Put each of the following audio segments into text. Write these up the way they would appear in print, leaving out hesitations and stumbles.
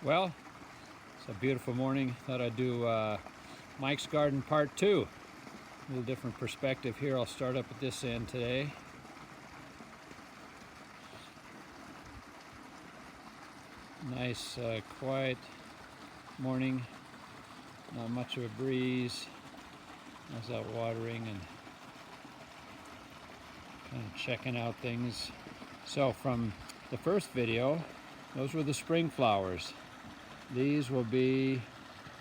Well, it's a beautiful morning. Thought I'd do Mike's Garden Part 2. A little different perspective here. I'll start up at this end today. Nice, quiet morning. Not much of a breeze. I was out watering and kind of checking out things. So from the first video, those were the spring flowers. These will be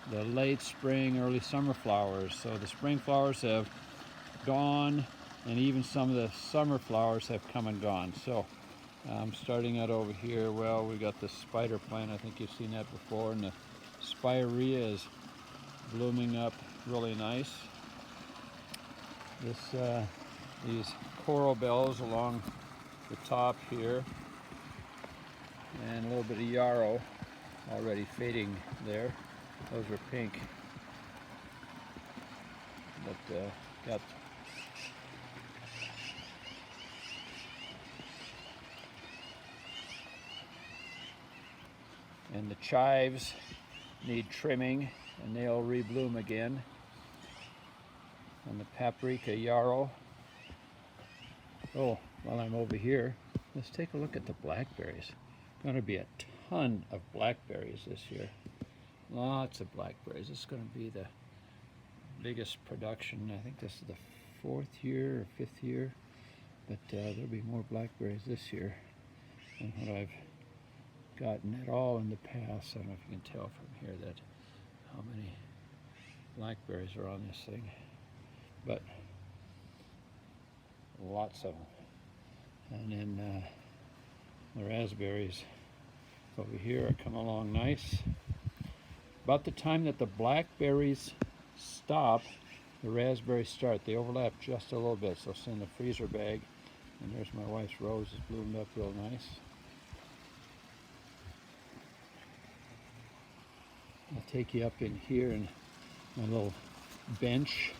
the late spring, early summer flowers. So the spring flowers have gone, and even some of the summer flowers have come and gone. So I'm starting out over here. Well, we got the spider plant. I think you've seen that before, and the spirea is blooming up really nice. These coral bells along the top here, and a little bit of yarrow already fading there. Those are pink, but got and the chives need trimming and they'll rebloom again. And the paprika yarrow. Oh, while I'm over here, let's take a look at the blackberries. Going to be a ton of blackberries this year. Lots of blackberries. It's going to be the biggest production. I think this is the 4th year or 5th year, but there'll be more blackberries this year than what I've gotten at all in the past. I don't know if you can tell from here that how many blackberries are on this thing, but lots of them. And then the raspberries over here are coming along nice. About the time that the blackberries stop, the raspberries start. They overlap just a little bit, so it's in the freezer bag. And there's my wife's roses bloomed up real nice. I'll take you up in here in my little bench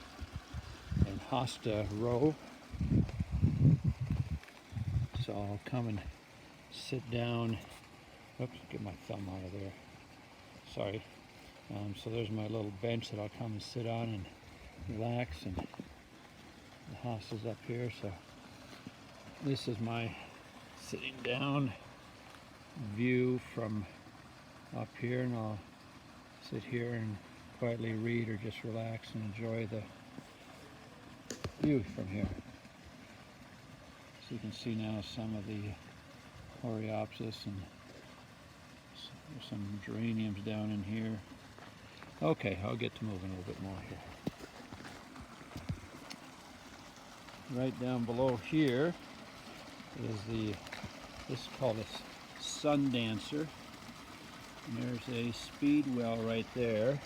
in hosta row. So I'll come and sit down. Oops, get my thumb out of there. Sorry. So there's my little bench that I'll come and sit on and relax, and the hosta's up here. So this is my sitting down view from up here, and I'll sit here and quietly read or just relax and enjoy the view from here. So you can see now some of the Coreopsis, and there's some geraniums down in here. Okay, I'll get to moving a little bit more here. Right down below here is this is called a sun dancer. And there's a speedwell right there.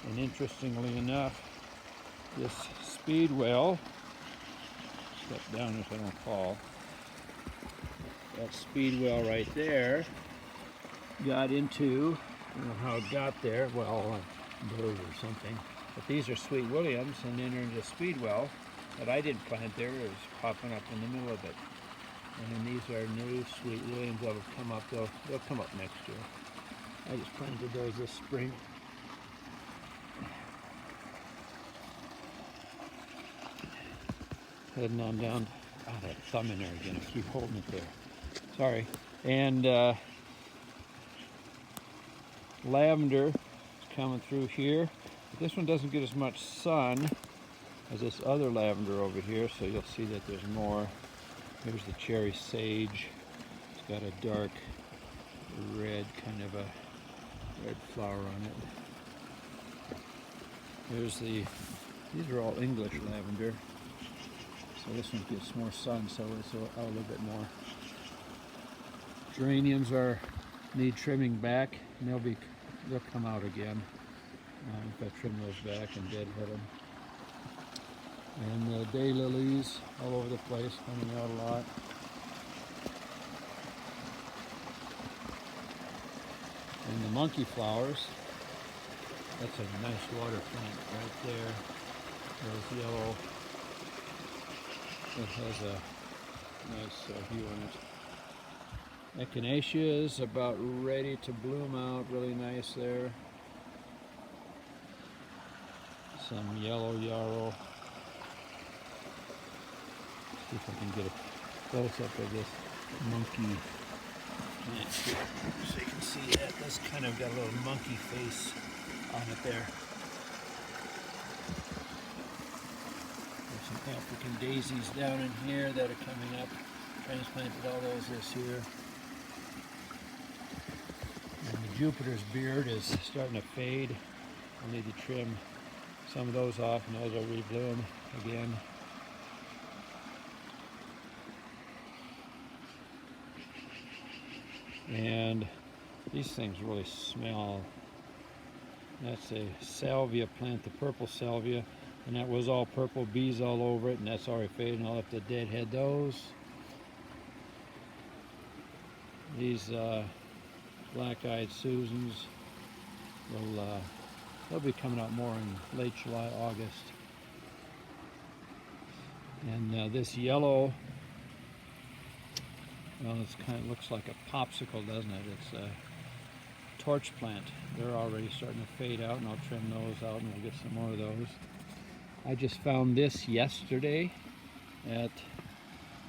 And interestingly enough, this speedwell, step down so I don't fall, that speedwell right there got into, I don't know how it got there, well, a bird or something, but these are Sweet Williams, and then there's a speedwell that I didn't plant there. It was popping up in the middle of it. And then these are new Sweet Williams that will come up. They'll come up next year. I just planted those this spring. Heading on down. That thumb in there again. I keep holding it there. Sorry. And lavender is coming through here. But this one doesn't get as much sun as this other lavender over here, so you'll see that there's more. Here's the cherry sage. It's got a dark red, kind of a red flower on it. These are all English lavender. So this one gets more sun, so it's out a little bit more. Geraniums need trimming back, and they'll come out again if I trim those back and deadhead them. And the daylilies all over the place, coming out a lot. And the monkey flowers, that's a nice water plant right there. There's yellow. It has a nice hue on it. Echinacea is about ready to bloom out, really nice there. Some yellow yarrow. See if I can get a close up of this monkey plant here. So you can see that that's kind of got a little monkey face on it there. There's some African daisies down in here that are coming up. Transplanted all those this year. And the Jupiter's beard is starting to fade. I'll need to trim some of those off and those will rebloom again. And these things really smell. That's a salvia plant, the purple salvia, and that was all purple, bees all over it, and that's already faded, and I'll have to deadhead those. These black-eyed Susans will they'll be coming out more in late July, August. And this yellow, well, it kind of looks like a popsicle, doesn't it? It's a torch plant. They're already starting to fade out, and I'll trim those out, and we'll get some more of those. I just found this yesterday at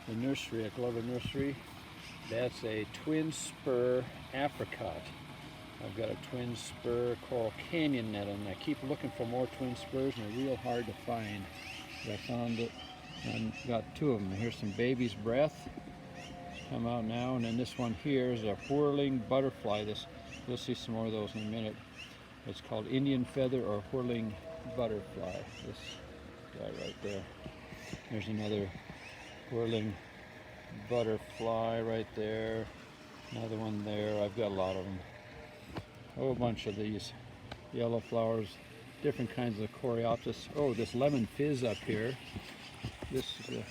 the nursery, at Glover Nursery. That's a twin spur apricot. I've got a twin spur Coral Canyon net, and I keep looking for more twin spurs, and they're real hard to find. But I found it, and got two of them. Here's some baby's breath. Come out now, and then this one here is a whirling butterfly. You'll see some more of those in a minute. It's called Indian feather or whirling butterfly. This guy right there. There's another whirling butterfly right there. Another one there. I've got a lot of them. A whole bunch of these yellow flowers, different kinds of coreopsis. Oh, this lemon fizz up here. This is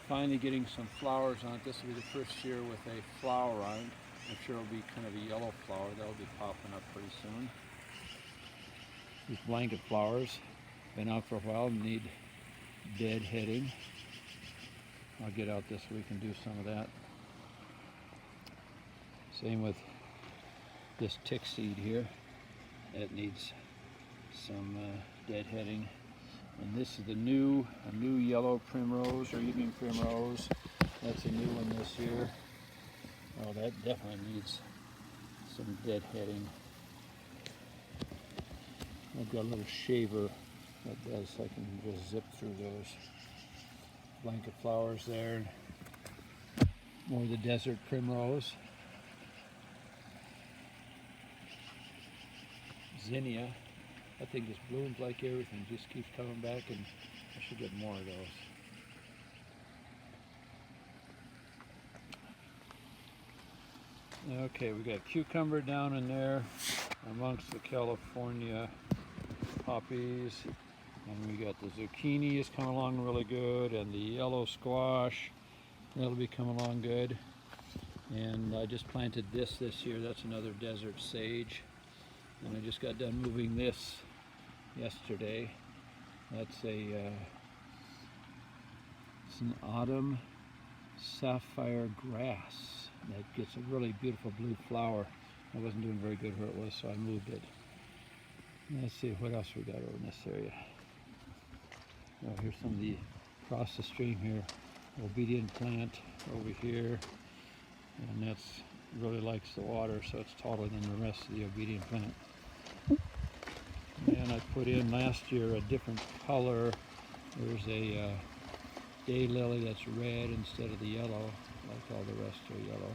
finally getting some flowers on it. This will be the first year with a flower on it. I'm sure it'll be kind of a yellow flower. That'll be popping up pretty soon. These blanket flowers, been out for a while, need deadheading. I'll get out this week and do some of that. Same with this tick seed here. That needs some deadheading. And this is a new yellow primrose or evening primrose. That's a new one this year. Oh, that definitely needs some deadheading. I've got a little shaver that does, so I can just zip through those blanket flowers there. More of the desert primrose. Zinnia. That thing just blooms like everything, just keeps coming back, and I should get more of those. Okay, we got cucumber down in there amongst the California poppies, and we got the zucchini is coming along really good, and the yellow squash, that'll be coming along good. And I just planted this year. That's another desert sage, and I just got done moving this yesterday. That's it's an autumn sapphire grass that gets a really beautiful blue flower. I wasn't doing very good where it was, so I moved it. Let's see what else we got over in this area. Oh, here's some of the across the stream here. Obedient plant over here, and that's really likes the water, so it's taller than the rest of the obedient plant. And I put in last year a different color. There's a daylily that's red instead of the yellow, like all the rest are yellow.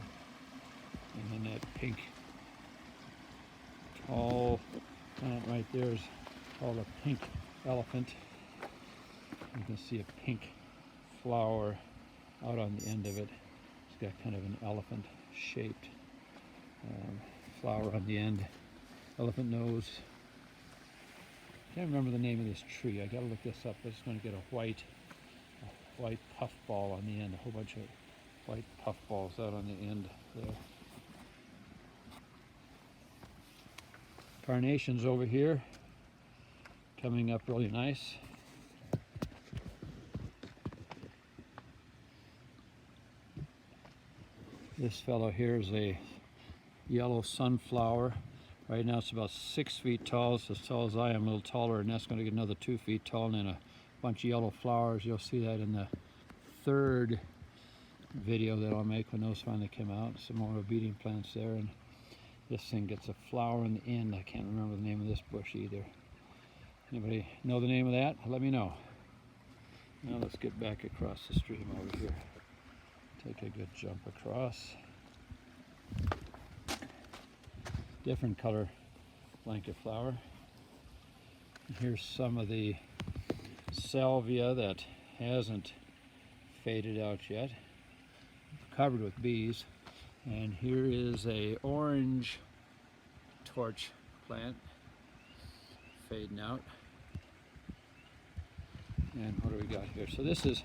And then that pink tall plant right there is called a pink elephant. You can see a pink flower out on the end of it. It's got kind of an elephant shaped flower on the end. Elephant nose. Can't remember the name of this tree. I gotta look this up. It's going to get a white puffball on the end. A whole bunch of white puffballs out on the end there. Carnations over here, coming up really nice. This fellow here is a yellow sunflower. Right now it's about 6 feet tall. It's as tall as I am, a little taller, and that's going to get another 2 feet tall, and then a bunch of yellow flowers. You'll see that in the third video that I'll make when those finally come out. Some more obedient plants there, and this thing gets a flower in the end. I can't remember the name of this bush either. Anybody know the name of that? Let me know. Now let's get back across the stream over here. Take a good jump across. Different color blanket flower. And here's some of the salvia that hasn't faded out yet, covered with bees. And here is a orange torch plant fading out. And what do we got here? So this is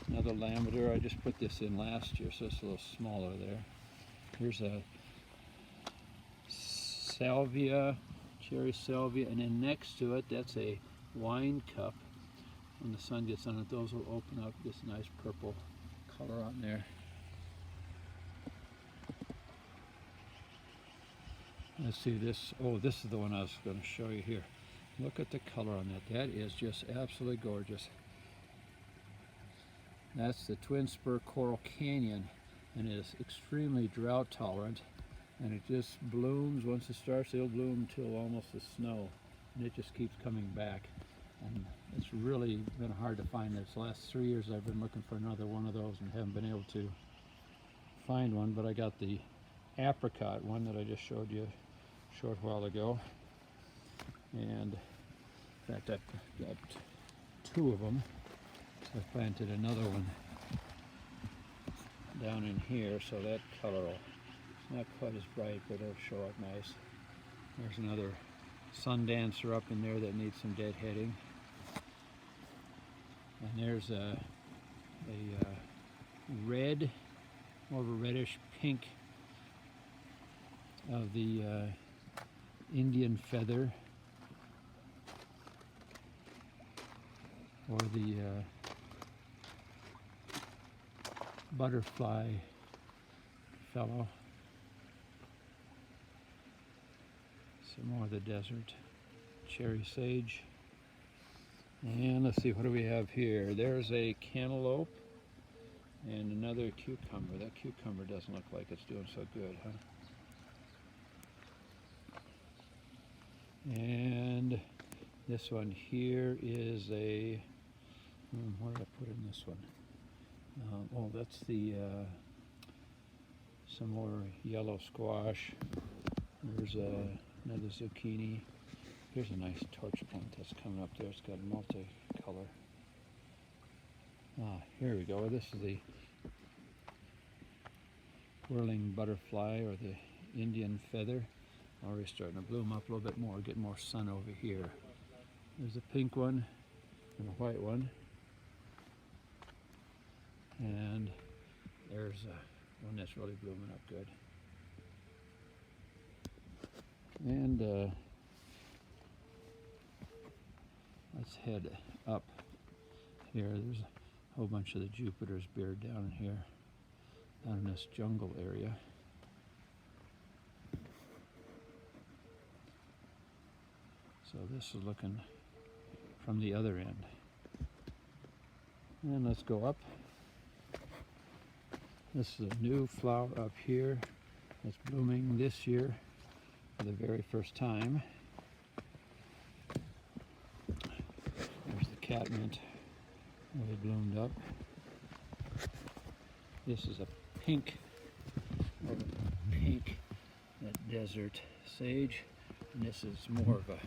another lavender. I just put this in last year, so it's a little smaller there. Here's a salvia, cherry salvia, and then next to it, that's a wine cup. When the sun gets on it, those will open up this nice purple color on there. Let's see this. Oh, this is the one I was going to show you here. Look at the color on that. That is just absolutely gorgeous. That's the Twin Spur Coral Canyon, and it is extremely drought tolerant, and it just blooms. Once it starts, it'll bloom until almost the snow, and it just keeps coming back. And it's really been hard to find this. The last 3 years I've been looking for another one of those and haven't been able to find one, but I got the apricot one that I just showed you a short while ago. And in fact, I've got 2 of them. So I planted another one down in here, so that color will not quite as bright, but it'll show up nice. There's another sundancer up in there that needs some deadheading. And there's a red, more of a reddish pink of the Indian feather, or the butterfly fellow. Some more of the desert cherry sage. And let's see, what do we have here? There's a cantaloupe and another cucumber. That cucumber doesn't look like it's doing so good, huh? And this one here is a, what did I put in this one? Oh, that's the, some more yellow squash. There's another zucchini. Here's a nice torch plant that's coming up there. It's got multicolor. Ah, here we go. This is the whirling butterfly, or the Indian feather. Already starting to bloom up a little bit more, get more sun over here. There's a pink one and a white one. And there's one that's really blooming up good. And let's head up here. There's a whole bunch of the Jupiter's beard down in here, down in this jungle area. So this is looking from the other end. And let's go up. This is a new flower up here that's blooming this year for the very first time. There's the catmint, really bloomed up. This is a pink, that desert sage, and this is more of a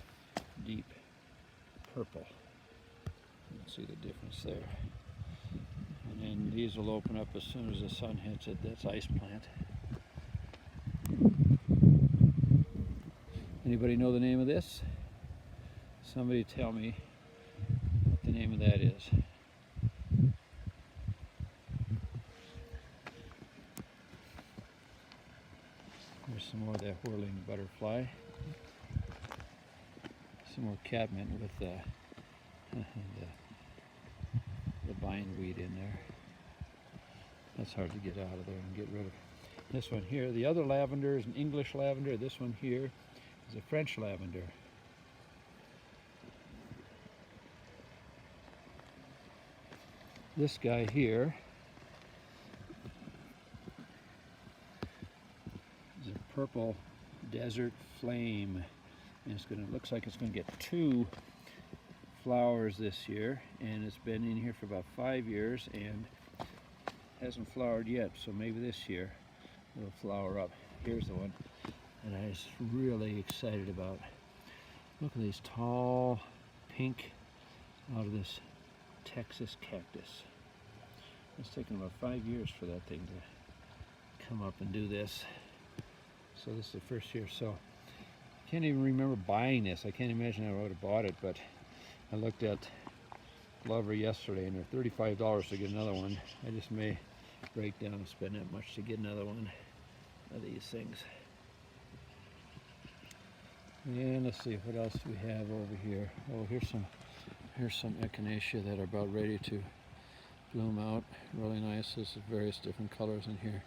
deep purple. You can see the difference there. And then these will open up as soon as the sun hits it. That's ice plant. Anybody know the name of this? Somebody tell me what the name of that is. There's some more of that whirling butterfly. Some more catmint with the bindweed in there. That's hard to get out of there and get rid of. This one here, the other lavender is an English lavender. This one here is a French lavender. This guy here is a purple desert flame. And looks like it's gonna get 2 flowers this year, and it's been in here for about 5 years and hasn't flowered yet, so maybe this year it'll flower up. Here's the one that I was really excited about. Look at these tall pink out of this Texas cactus. It's taken about 5 years for that thing to come up and do this. So this is the first year. So I can't even remember buying this. I can't imagine I would have bought it, but I looked at Glover yesterday and they're $35 to get another one. I just may break down and spend that much to get another one of these things. And let's see, what else do we have over here? Oh, here's some echinacea that are about ready to bloom out. Really nice. There's various different colors in here.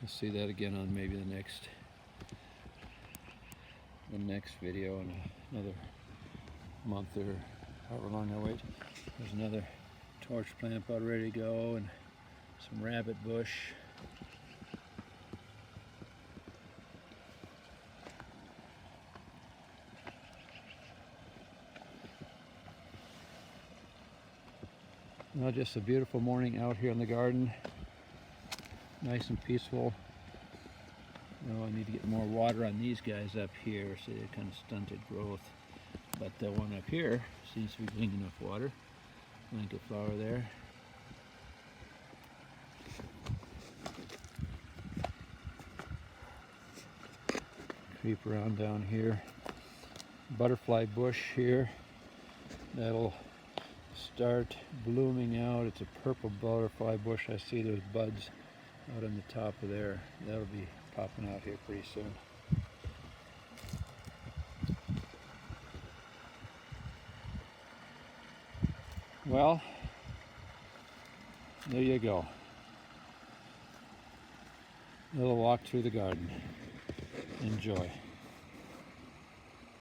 We'll see that again on maybe the next video in another month or however long I wait. There's another torch plant about ready to go, and some rabbit bush. Well, just a beautiful morning out here in the garden. Nice and peaceful. Oh, I need to get more water on these guys up here. See, they're kind of stunted growth. But the one up here seems to be getting enough water. Blanket flower there. Creep around down here. Butterfly bush here. That'll start blooming out. It's a purple butterfly bush. I see those buds out on the top of there. That'll be popping out here pretty soon. Well, there you go. A little walk through the garden. Enjoy.